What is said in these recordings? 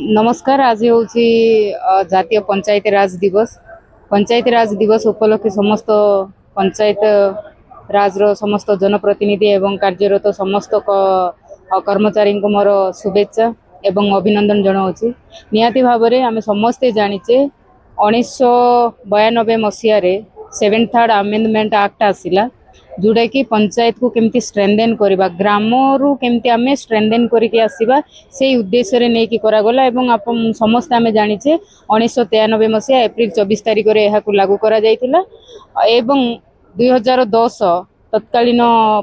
नमस्कार। आज हूँ जातीय पंचायती राज दिवस। पंचायती राज दिवस उपलक्षे समस्त पंचायत राज समस्त जनप्रतिनिधि एवं कार्यरत समस्त कर्मचारी को मोर शुभेच्छा एवं अभिनंदन जनाऊँगी। निहाती भाव में आम समस्ते जानीचे 1992 मसीह 7th अमेंडमेंट एक्ट आसिला, जोटा कि पंचायत को केमती स्ट्रेंथेन करबा, ग्राम रु केमती आमे स्ट्रेंथेन करके आसीबा से उद्देश्य रे नेकी करागला। एवं आपण समस्त आमे जानिचे 1993 मसीहा एप्रिल 24 तारिख रे एहा को लागू करा जायतिला एवं 2010 तत्कालीन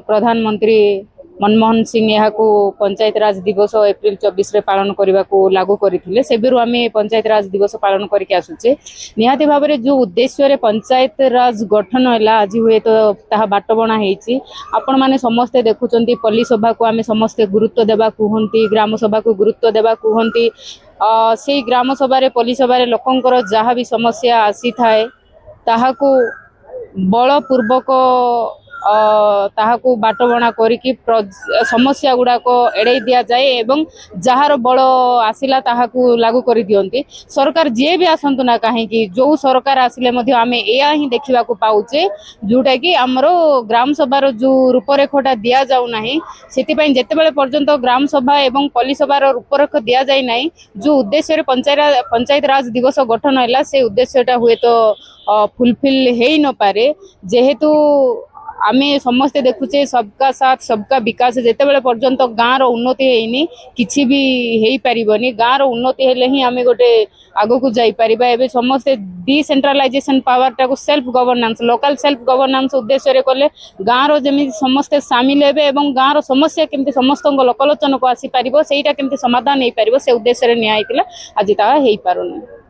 प्रधानमंत्री मनमोहन सिंह यहाँ को पंचायत राज दिवस एप्रिल 24 रे पालन करने को लागू करथिले। सेबेरु आमे पंचायत राज दिवस पालन करके आसुचे। निहाती भाव में जो उद्देश्य रे पंचायत राज गठन हैला आज हुए तो ताहा बाटबणा हेछि। आपण माने समस्ते देखुचंती पल्ली सभा को आमे समस्ते गुरुत्व देबा कुहंती, ग्राम सभा को गुरुत्व देबा कुहंती। से ग्राम सभा रे पल्ली सभा रे लोकंकर जहाँ भी समस्या आसी थाए ताहाकू बलपूर्वक ताहाकू बाटबणा करिकी समस्या गुड़ाक एड़े दिया जाए एवं जार बल आसिला ताहाकू लागू कर दियंती। सरकार जे भी आसंतु ना कहीं जो सरकार आसिले मध्य आमे एया ही देखिबा को पाउचे, जोटा कि हमरो ग्राम सभार जो रूपरेखटा दिया जाउ नाही, सेति पई जेतेबेले पर्यंत ग्राम सभा एवं पल्ली सभार रूपरेख दिया जाय नाही, जो उद्देश्य रे पंचायत राज दिवस गठन हैला से उद्देश्यटा हुए तो फुलफिल हेई न पारे। जेहेतु आमे समस्ते देखुचे सबका साथ सबका विकास, जेतेबेले पर्यंत गाँ रो उन्नति हेइनी किछि भी हेई परिबनी। गाँ रो उन्नति हेले ही आमे गोटे आगो को जाई परिबा। एबे समस्ते डिसेंट्रलाइजेशन पावर टाको self governance, local self governance उद्देश्य रे कोले गाँ रो जेमि समस्ते शामिल हेबे एवं गाँ रो समस्या केमति समस्तक लोकलोचन को आसी परिबो, सेईटा केमति समाधान हेई परिबो से उद्देश्य रे न्याय हितला। आज ता हेई पारुनी।